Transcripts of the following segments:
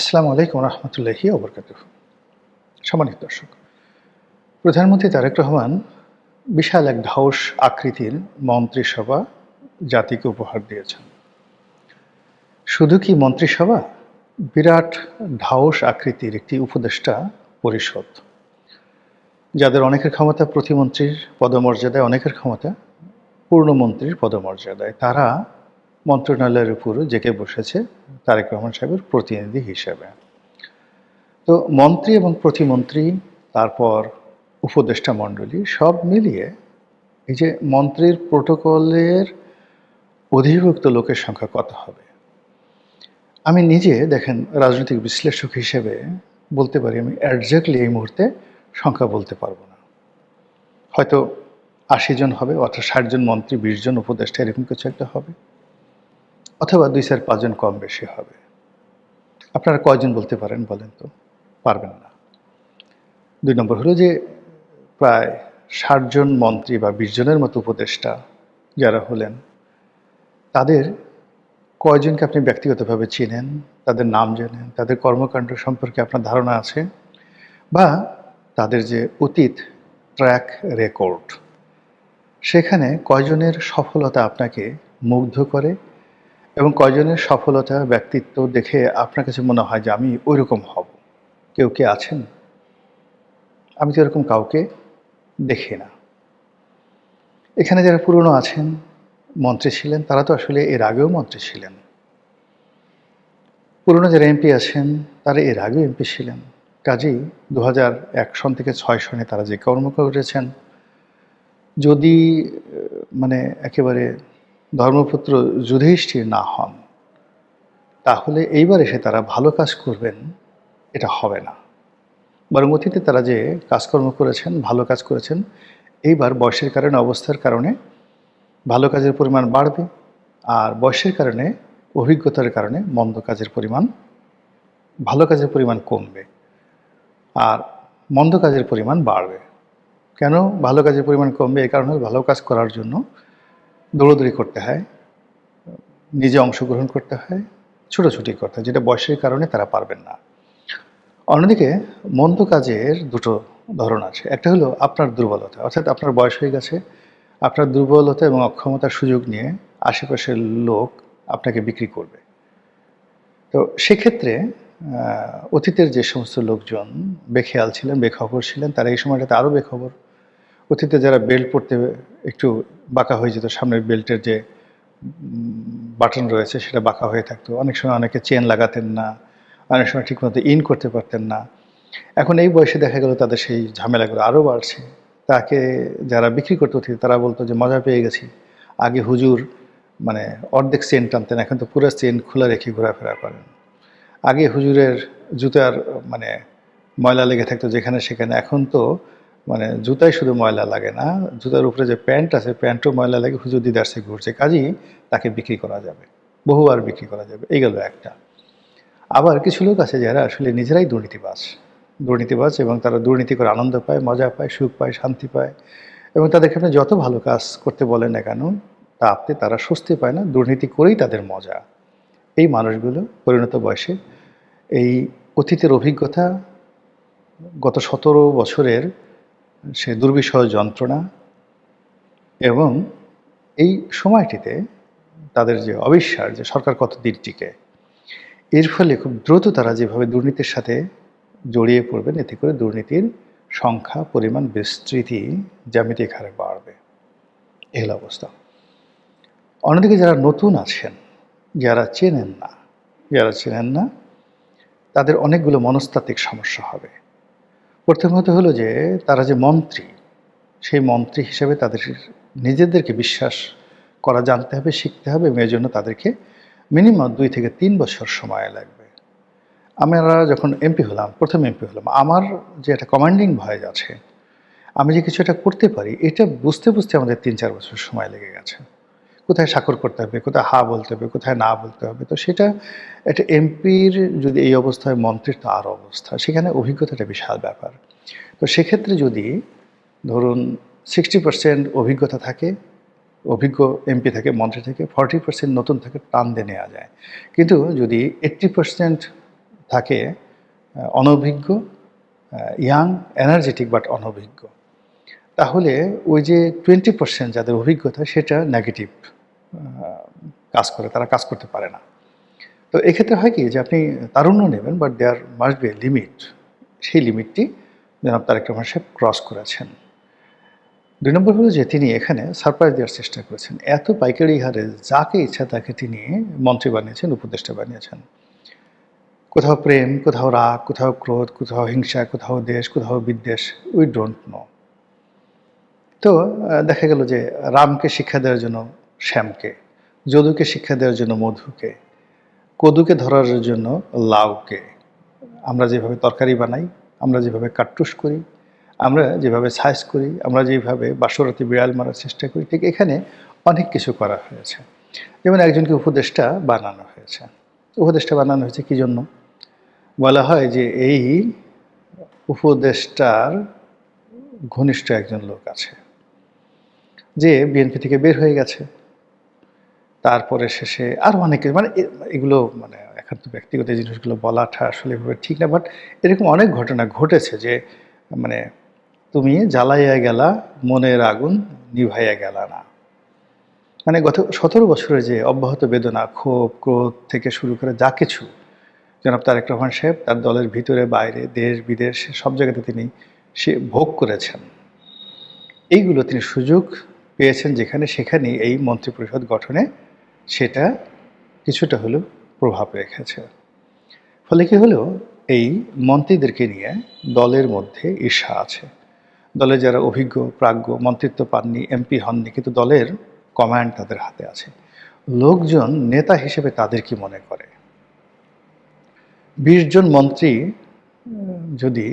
আসসালামু আলাইকুম রহমতুল্লাহি ওবরকাতুহু। সম্মানিত দর্শক, প্রধানমন্ত্রী তারেক রহমান বিশাল এক ঢাউস আকৃতির মন্ত্রিসভা জাতিকে উপহার দিয়েছেন। শুধু কি মন্ত্রিসভা, বিরাট ঢাউস আকৃতির একটি উপদেষ্টা পরিষদ, যাদের অনেকের ক্ষমতা প্রতিমন্ত্রীর পদমর্যাদায়, অনেকের ক্ষমতা পূর্ণমন্ত্রীর পদমর্যাদায়। তারা মন্ত্রণালয়ের উপর জেঁকে বসেছে তারেক রহমান সাহেবের প্রতিনিধি হিসেবে। তো মন্ত্রী এবং প্রতিমন্ত্রী, তারপর উপদেষ্টা মণ্ডলী সব মিলিয়ে এই যে মন্ত্রীর প্রোটোকলের অধিভুক্ত লোকের সংখ্যা কত হবে? আমি নিজে দেখেন রাজনৈতিক বিশ্লেষক হিসেবে বলতে পারি, আমি একজ্যাক্টলি এই মুহূর্তে সংখ্যা বলতে পারবো না। হয়তো ৮০ জন হবে, অর্থাৎ ৬০ জন মন্ত্রী, ২০ জন উপদেষ্টা, এরকম কিছু একটা হবে, অথবা ২-৪-৫ জন কম বেশি হবে। আপনারা কয়জন বলতে পারেন বলেন তো? পারবেন না। ২ নম্বর হলো যে প্রায় ৬০ জন মন্ত্রী বা ২০ জনের মতো উপদেষ্টা যারা হলেন, তাদের কয়জনকে আপনি ব্যক্তিগতভাবে চিনেন, তাদের নাম জানেন, তাদের কর্মকাণ্ড সম্পর্কে আপনার ধারণা আছে, বা তাদের যে অতীত ট্র্যাক রেকর্ড, সেখানে কয়জনের সফলতা আপনাকে মুগ্ধ করে এবং কয়জনের সফলতা, ব্যক্তিত্ব দেখে আপনার কাছে মনে হয় যে আমি ওইরকম হব? কেউ কি আছেন? আমি তো এরকম কাউকে দেখি না। এখানে যারা পুরনো আছেন, মন্ত্রী ছিলেন, তারা তো আসলে এর আগেও মন্ত্রী ছিলেন। পুরনো যারা এমপি আছেন, তারা এর আগেও এমপি ছিলেন। কাজেই ২০০১ সন থেকে ৬ সনে তারা যে কর্ম করেছেন, যদি মানে একেবারে ধর্মপুত্র যুধিষ্ঠির না হন, তাহলে এইবার এসে তারা ভালো কাজ করবেন, এটা হবে না। বরং অতীতে তারা যে কাজকর্ম করেছেন, ভালো কাজ করেছেন, এইবার বয়সের কারণে, অবস্থার কারণে ভালো কাজের পরিমাণ বাড়বে, আর বয়সের কারণে, অভিজ্ঞতার কারণে মন্দ কাজের পরিমাণ, ভালো কাজের পরিমাণ কমবে আর মন্দ কাজের পরিমাণ বাড়বে। কেন ভালো কাজের পরিমাণ কমবে? এই কারণে ভালো কাজ করার জন্য দৌড়দৌড়ি করতে হয়, নিজে অংশগ্রহণ করতে হয়, ছুটোছুটি করতে হয়, যেটা বয়সের কারণে তারা পারবেন না। অন্যদিকে মন্দ কাজের দুটো ধরন আছে। একটা হলো আপনার দুর্বলতা, অর্থাৎ আপনার বয়স হয়ে গেছে, আপনার দুর্বলতা এবং অক্ষমতার সুযোগ নিয়ে আশেপাশের লোক আপনাকে বিক্রি করবে। তো সেক্ষেত্রে অতীতের যে সমস্ত লোকজন বেখেয়াল ছিলেন, বেখবর ছিলেন, তারা এই সময়টাতে আরও বেখবর। অতীতে যারা বেল্ট পরতে একটু বাঁকা হয়ে যেত, সামনের বেল্টের যে বাটন রয়েছে সেটা বাঁকা হয়ে থাকতো, অনেক সময় অনেকে চেন লাগাতেন না, অনেক সময় ঠিকমতো ইন করতে পারতেন না। এখন এই বয়সে দেখা গেল তাদের সেই ঝামেলাগুলো আরও বাড়ছে। তাকে যারা বিক্রি করতে অতীতে, তারা বলতো যে মজা পেয়ে গেছি, আগে হুজুর মানে অর্ধেক চেন টানতেন, এখন তো পুরো চেন খোলা রেখে ঘোরাফেরা করেন। আগে হুজুরের জুতার মানে ময়লা লেগে থাকতো যেখানে সেখানে, এখন তো মানে জুতাই শুধু ময়লা লাগে না, জুতার উপরে যে প্যান্ট আছে, প্যান্টও ময়লা লাগে, হুজুর দিদারসে ঘুরছে। কাজেই তাকে বিক্রি করা যাবে, বহুবার বিক্রি করা যাবে। এই গেল একটা। আবার কিছু লোক আছে যারা আসলে নিজেরাই দুর্নীতিবাজ, এবং তারা দুর্নীতি করে আনন্দ পায়, মজা পায়, সুখ পায়, শান্তি পায়, এবং তাদেরকে আপনি যত ভালো কাজ করতে বলেন না কেন, তাতে তারা স্বস্তি পায় না, দুর্নীতি করেই তাদের মজা। এই মানুষগুলো পরিণত বয়সে এই অতীতের অভিজ্ঞতা, গত ১৭ বছরের সে দুর্বিষহ যন্ত্রণা, এবং এই সময়টিতে তাদের যে অবিশ্বাস যে সরকার কতদিন টিকে, এর ফলে খুব দ্রুত তারা যেভাবে দুর্নীতির সাথে জড়িয়ে পড়বেন, এতে করে দুর্নীতির সংখ্যা, পরিমাণ, বিস্তৃতি জ্যামিতিক হারে বাড়বে। এই হলো অবস্থা। অন্যদিকে যারা নতুন আছেন, যারা চেনেন না, তাদের অনেকগুলো মনস্তাত্ত্বিক সমস্যা হবে। প্রথমত হলো যে তারা যে মন্ত্রী, সেই মন্ত্রী হিসেবে তাদের নিজেদেরকে বিশ্বাস করা জানতে হবে, শিখতে হবে, এবং এর জন্য তাদেরকে মিনিমাম ২ থেকে ৩ বছর সময় লাগবে। আমরা যখন এমপি হলাম, প্রথম এমপি হলাম, আমার যে একটা কমান্ডিং ভয়েস আছে, আমি যে কিছু একটা করতে পারি, এটা বুঝতে আমাদের ৩-৪ বছর সময় লেগে গেছে। কোথায় স্বাক্ষর করতে হবে, কোথায় হা বলতে হবে, কোথায় না বলতে হবে। তো সেটা একটা এমপির যদি এই অবস্থায়, মন্ত্রীর তো আরও অবস্থা, সেখানে অভিজ্ঞতাটা বিশাল ব্যাপার। তো সেক্ষেত্রে যদি ধরুন 60% অভিজ্ঞতা থাকে, অভিজ্ঞ এমপি থাকে, মন্ত্রী থেকে 40% নতুন থাকে, টান দিয়ে নেওয়া যায়। কিন্তু যদি 80% থাকে অনভিজ্ঞ, ইয়াং, এনার্জেটিক বাট অনভিজ্ঞ, তাহলে ওই যে 20% যাদের অভিজ্ঞতা সেটা নেগেটিভ কাজ করে, তারা কাজ করতে পারে না। তো এক্ষেত্রে হয় কি যে আপনি তারুণ্য নেবেন, but there must be a limit. সেই লিমিটটি জনাব তারেক রহমান সাহেব ক্রস করেছেন। 2 নম্বর হলো যে তিনি এখানে সারপ্রাইজ দেওয়ার চেষ্টা করেছেন। এত পাইকারি হারে যাকে ইচ্ছা তাকে তিনি মন্ত্রী বানিয়েছেন, উপদেষ্টা বানিয়েছেন। কোথাও প্রেম, কোথাও রাগ, কোথাও ক্রোধ, কোথাও হিংসা, কোথাও দেশ, কোথাও বিদ্বেষ, উই ডোন্ট নো। তো দেখা গেল যে রামকে শিক্ষা দেওয়ার জন্য শ্যামকে, যদুকে শিক্ষা দেওয়ার জন্য মধুকে, কদুকে ধরার জন্য লাউকে। আমরা যেভাবে তরকারি বানাই, আমরা যেভাবে কাট্টুস করি, আমরা যেভাবে সাইজ করি, আমরা যেভাবে বাসরাতে বিড়াল মারার চেষ্টা করি, ঠিক এখানে অনেক কিছু করা হয়েছে। যেমন একজনকে উপদেষ্টা বানানো হয়েছে। উপদেষ্টা বানানো হয়েছে কী জন্য? বলা হয় যে এই উপদেষ্টার ঘনিষ্ঠ একজন লোক আছে যে বিএনপি থেকে বের হয়ে গেছে। তারপরে শেষে আরও অনেকে, মানে এগুলো মানে এখন তো ব্যক্তিগত জিনিসগুলো বলাটা আসলে এভাবে ঠিক না, বাট এরকম অনেক ঘটনা ঘটেছে যে মানে তুমি জ্বালাইয়া গেলা মনের আগুন নিভাইয়া গেলা না। মানে গত 17 বছরের যে অব্যাহত বেদনা, ক্ষোভ, ক্রোধ থেকে শুরু করে যা কিছু জনাব তারেক রহমান সাহেব তার দলের ভিতরে বাইরে, দেশ বিদেশ সব জায়গাতে তিনি সে ভোগ করেছেন। এইগুলো তিনি সুযোগ পেয়েছেন যেখানে সেখানেই এই মন্ত্রিপরিষদ গঠনে সেটা কিছুটা হলেও প্রভাব রেখেছে। ফলে কি হলো, এই মন্ত্রীদেরকে নিয়ে দলের মধ্যে ঈর্ষা আছে। দলে যারা অভিজ্ঞ প্রাজ্ঞ, মন্ত্রিত্ব পাননি, এমপি হননি, কিন্তু দলের কমান্ড তাদের হাতে আছে। লোকজন নেতা হিসেবে তাদের কি মনে করে? 20 জন মন্ত্রী যদি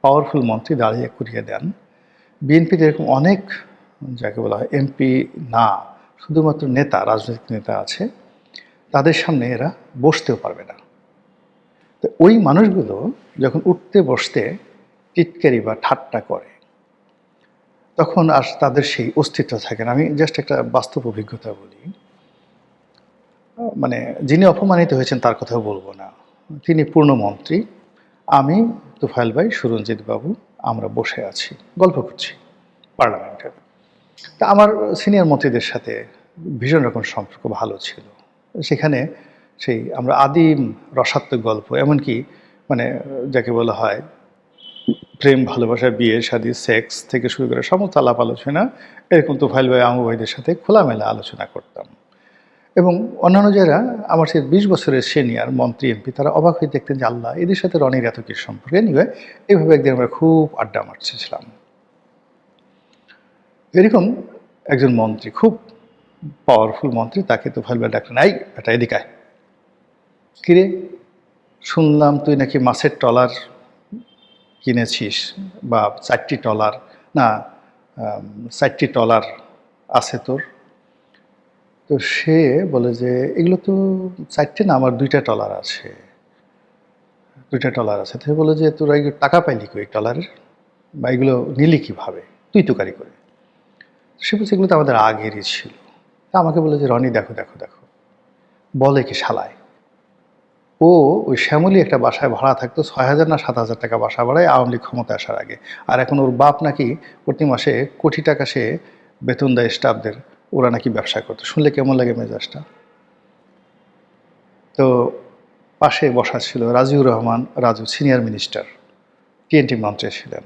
পাওয়ারফুল মন্ত্রী দাঁড়িয়ে করিয়ে দেন, বিএনপিতে এরকম অনেক যাকে বলা হয় এমপি না, শুধুমাত্র নেতা, রাজনৈতিক নেতা আছে, তাদের সামনে এরা বসতেও পারবে না। তো ওই মানুষগুলো যখন উঠতে বসতে টিটকারি বা ঠাট্টা করে, তখন আর তাদের সেই অস্তিত্ব থাকে না। আমি জাস্ট একটা বাস্তব অভিজ্ঞতা বলি। মানে যিনি অপমানিত হয়েছেন তার কথাও বলবো না, তিনি পূর্ণমন্ত্রী, আমি তুফাইল ভাই, সুরঞ্জিত বাবু, আমরা বসে আছি, গল্প করছি পার্লামেন্টে। তা আমার সিনিয়র মন্ত্রীদের সাথে ভীষণ রকম সম্পর্ক ভালো ছিল। সেখানে সেই আমরা আদিম রসাত্মক গল্প, এমনকি মানে যাকে বলা হয় প্রেম, ভালোবাসা, বিয়ে শাদী, সেক্স থেকে শুরু করে সমস্ত আলাপ আলোচনা এরকম তুফাইল ভাই, আমু ভাইদের সাথে খোলামেলা আলোচনা করতাম। এবং অন্যান্য যারা আমার সে 20 বছরের সিনিয়র মন্ত্রী এমপি, তারা অবাক হয়ে দেখতেন যে আল্লাহ, এদের সাথে রনির এত কিছু সম্পর্ক। এনিওয়ে, এইভাবে একদিন আমরা খুব আড্ডা মারছিলাম। এরকম একজন মন্ত্রী, খুব পাওয়ারফুল মন্ত্রী, তাকে তুফাইল ভাই ডাকলেন, এই এটা এদিকে আয়। কিরে, শুনলাম তুই নাকি মাছের ট্রলার কিনেছিস, বা 4টি ট্রলার, না 4টি ট্রলার আছে তোর। তো সে বলে যে এগুলো তো 4টে না, আমার 2টা ট্রলার আছে, 2টা ট্রলার আছে। তো বলে যে তোরা এগুলো টাকা পাইলি কই ট্রলারের, বা এগুলো নিলি কীভাবে, তুই তুকারি করে? সে বলছে এগুলো তো আমাদের আগেরই ছিল। তা আমাকে বলে যে রনি দেখো দেখো দেখো, বলে কি শালায়, ও ওই শ্যামলী একটা বাসায় ভাড়া থাকতো, 6,000 না 7,000 টাকা বাসা ভাড়ায় আওয়ামী লীগ ক্ষমতা আসার আগে। আর এখন ওর বাপ নাকি প্রতি মাসে কোটি টাকা সে বেতন দেয় স্টাফদের, ওরা নাকি ব্যবসা করতো। শুনলে কেমন লাগে মেজাজটা? তো পাশে বসা ছিল Raziur Rahman Raju, senior minister, TNT মন্ত্রী ছিলেন।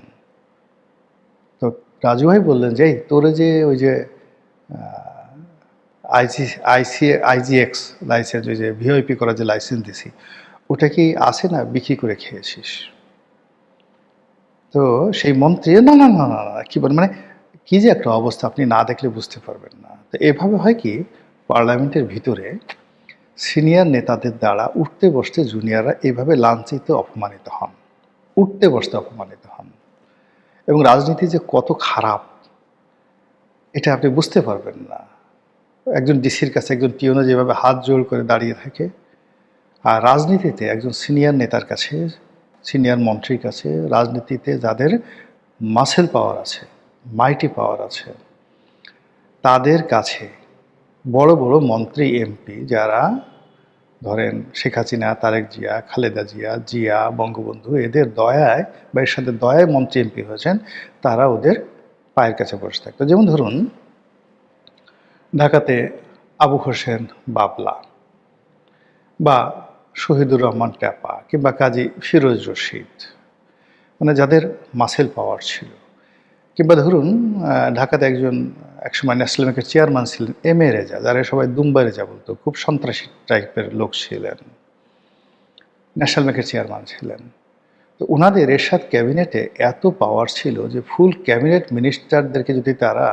তো রাজু ভাই বললেন যে এই তোরে যে ওই যে আইজিএক্স লাইসেন্স, ওই যে ভিওআইপি করার যে লাইসেন্স দিছি, ওটা কি আছে না বিক্রি করে খেয়েছিস? তো সেই মন্ত্রী না না না না না কী বলেন, মানে কী যে একটা অবস্থা, আপনি না দেখলে বুঝতে পারবেন না। তো এভাবে হয় কি, পার্লামেন্টের ভিতরে সিনিয়র নেতাদের দ্বারা উঠতে বসতে জুনিয়ররা এইভাবে লাঞ্ছিত, অপমানিত হন, উঠতে বসতে অপমানিত হন। এবং রাজনীতি যে কত খারাপ এটা আপনি বুঝতে পারবেন না। একজন ডিসির কাছে একজন পিওনে যেভাবে হাত জোড় করে দাঁড়িয়ে থাকে, আর রাজনীতিতে একজন সিনিয়র নেতার কাছে, সিনিয়র মন্ত্রীর কাছে, রাজনীতিতে যাদের মাসেল পাওয়ার আছে, মাইটি পাওয়ার আছে, তাদের কাছে বড় বড় মন্ত্রী এমপি যারা ধরেন শেখ হাসিনা, তারেক জিয়া, খালেদা জিয়া, জিয়া, বঙ্গবন্ধু এদের দয়ায় বা এর সাথে দয়ায় মন্ত্রী এমপি হয়েছেন, তারা ওদের পায়ের কাছে বসে থাকতো। যেমন ধরুন ঢাকাতে আবু হোসেন বাবলা বা শহীদুর রহমান ট্যাপা কিংবা কাজী ফিরোজ রশিদ, মানে যাদের মাসেল পাওয়ার ছিল, কিংবা ধরুন ঢাকাতে একসময় ন্যাশনাল ব্যাংকের চেয়ারম্যান ছিলেন এম এ রেজা, যারা সবাই দুম্বা রেজা বলতো, খুব সন্ত্রাসী টাইপের লোক ছিলেন, ন্যাশনাল ব্যাংকের চেয়ারম্যান ছিলেন। তো ওনাদের এরশাদ ক্যাবিনেটে এত পাওয়ার ছিল যে ফুল ক্যাবিনেট মিনিস্টারদেরকে যদি তারা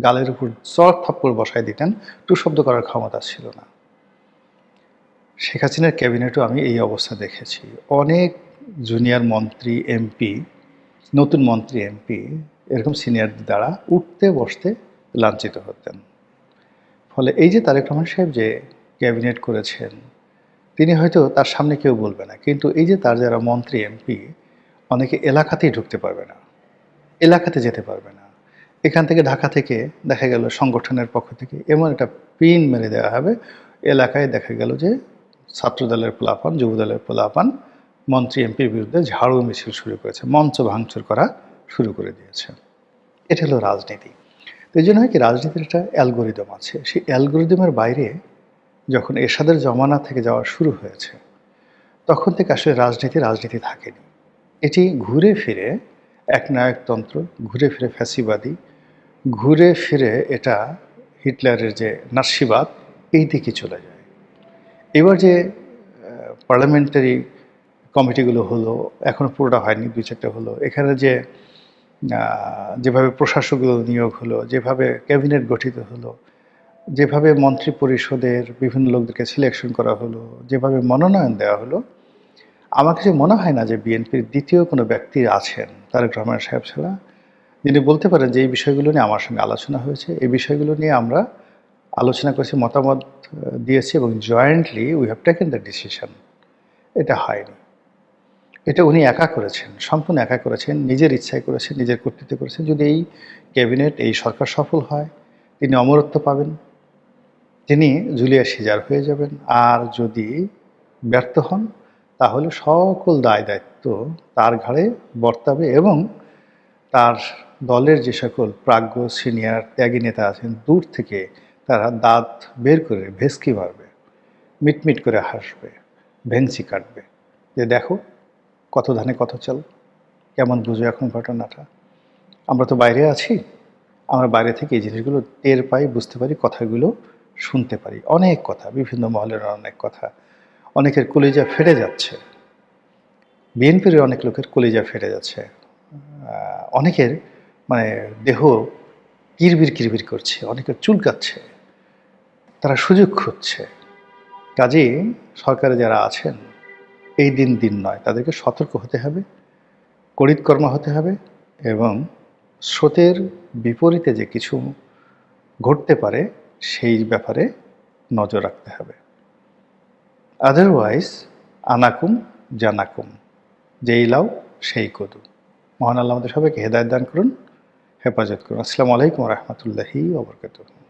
গালের উপর চর থাপ্পড় বসায় দিতেন, টু শব্দ করার ক্ষমতা ছিল না। শেখ হাসিনার ক্যাবিনেটও আমি এই অবস্থা দেখেছি। অনেক জুনিয়র মন্ত্রী এমপি, নতুন মন্ত্রী এমপি এরকম সিনিয়রদের দ্বারা উঠতে বসতে লাঞ্ছিত হতেন। ফলে এই যে তারেক রহমান সাহেব যে ক্যাবিনেট করেছেন, তিনি হয়তো তার সামনে কেউ বলবে না, কিন্তু এই যে তার যারা মন্ত্রী এমপি, অনেকে এলাকাতেই ঢুকতে পারবে না, এলাকাতে যেতে পারবে না। এখান থেকে ঢাকা থেকে দেখা গেল সংগঠনের পক্ষ থেকে এমন একটা পিন মেরে দেওয়া হবে, এলাকায় দেখা গেল যে ছাত্রদলের পোলাপান, যুবদলের পোলাপান মন্ত্রী এমপির বিরুদ্ধে ঝাড়ু মিছিল শুরু করেছে, মঞ্চ ভাঙচুর করা শুরু করে দিয়েছে। এটা হলো রাজনীতি। তো এই জন্য হয় কি, রাজনীতির একটা অ্যালগোরিদম আছে। সেই অ্যালগোরিদমের বাইরে যখন এরশাদের জমানা থেকে যাওয়া শুরু হয়েছে, তখন থেকে আসলে রাজনীতি থাকেনি। এটি ঘুরে ফিরে একনায়কতন্ত্র, ঘুরে ফিরে ফ্যাসিবাদী, ঘুরে ফিরে এটা হিটলারের যে নাৎসিবাদ, এই দিকে চলে যায়। এবার যে পার্লামেন্টারি কমিটিগুলো হলো, এখনও পুরোটা হয়নি, 2-4টা হলো। এখানে যেভাবে প্রশাসকগুলো নিয়োগ হলো, যেভাবে ক্যাবিনেট গঠিত হলো, যেভাবে মন্ত্রী পরিষদের বিভিন্ন লোকদেরকে সিলেকশন করা হলো, যেভাবে মনোনয়ন দেওয়া হলো, আমার কাছে মনে হয় না যে বিএনপির দ্বিতীয় কোনো ব্যক্তি আছেন তারেক রহমান সাহেব ছাড়া, যিনি বলতে পারেন যে এই বিষয়গুলো নিয়ে আমার সঙ্গে আলোচনা হয়েছে, এই বিষয়গুলো নিয়ে আমরা আলোচনা করেছি, মতামত দিয়েছি এবং jointly we have taken the decision. এটা হয়নি। এটা উনি একা করেছেন, সম্পূর্ণ একা করেছেন, নিজের ইচ্ছায় করেছেন, নিজের কর্তৃত্বে করেছেন। যদি এই ক্যাবিনেট, এই সরকার সফল হয়, তিনি অমরত্ব পাবেন, তিনি জুলিয়াস সিজার হয়ে যাবেন। আর যদি ব্যর্থ হন, তাহলে সকল দায় দায়িত্ব তার ঘাড়ে বর্তাবে এবং তার দলের যে সকল প্রাজ্ঞ সিনিয়র ত্যাগী নেতা আছেন, দূর থেকে তারা দাঁত বের করে ভেস্কি মারবে, মিটমিট করে হাসবে, ভেংচি কাটবে, যে দেখো কত ধানে কত চাল, কেমন বুঝো এখন ঘটনাটা। আমরা তো বাইরে আছি, আমরা বাইরে থেকে এই জিনিসগুলো টের পাই, বুঝতে পারি, কথাগুলো শুনতে পারি, অনেক কথা, বিভিন্ন মহলের অনেক কথা। অনেকের কলিজা ফেটে যাচ্ছে, বিএনপির অনেক লোকের কলিজা ফেটে যাচ্ছে, অনেকের মানে দেহ কিরবির কিরবির করছে, অনেকের চুলকাচ্ছে, তারা সুযোগ খুঁজছে। কাজেই সরকারে যারা আছেন, এই দিন নয়, তাদেরকে সতর্ক হতে হবে, করিতকর্ম হতে হবে এবং স্রোতের বিপরীতে যে কিছু ঘটতে পারে সেই ব্যাপারে নজর রাখতে হবে। আদারওয়াইজ আনাকুম জানাকুম, যেই লাও সেই কদু। মহান আল্লাহ আমাদের সবাইকে হেদায়েত দান করুন, হেফাজত করুন। আসসালামু আলাইকুম ওয়া রাহমাতুল্লাহি ওয়া বারাকাতুহু।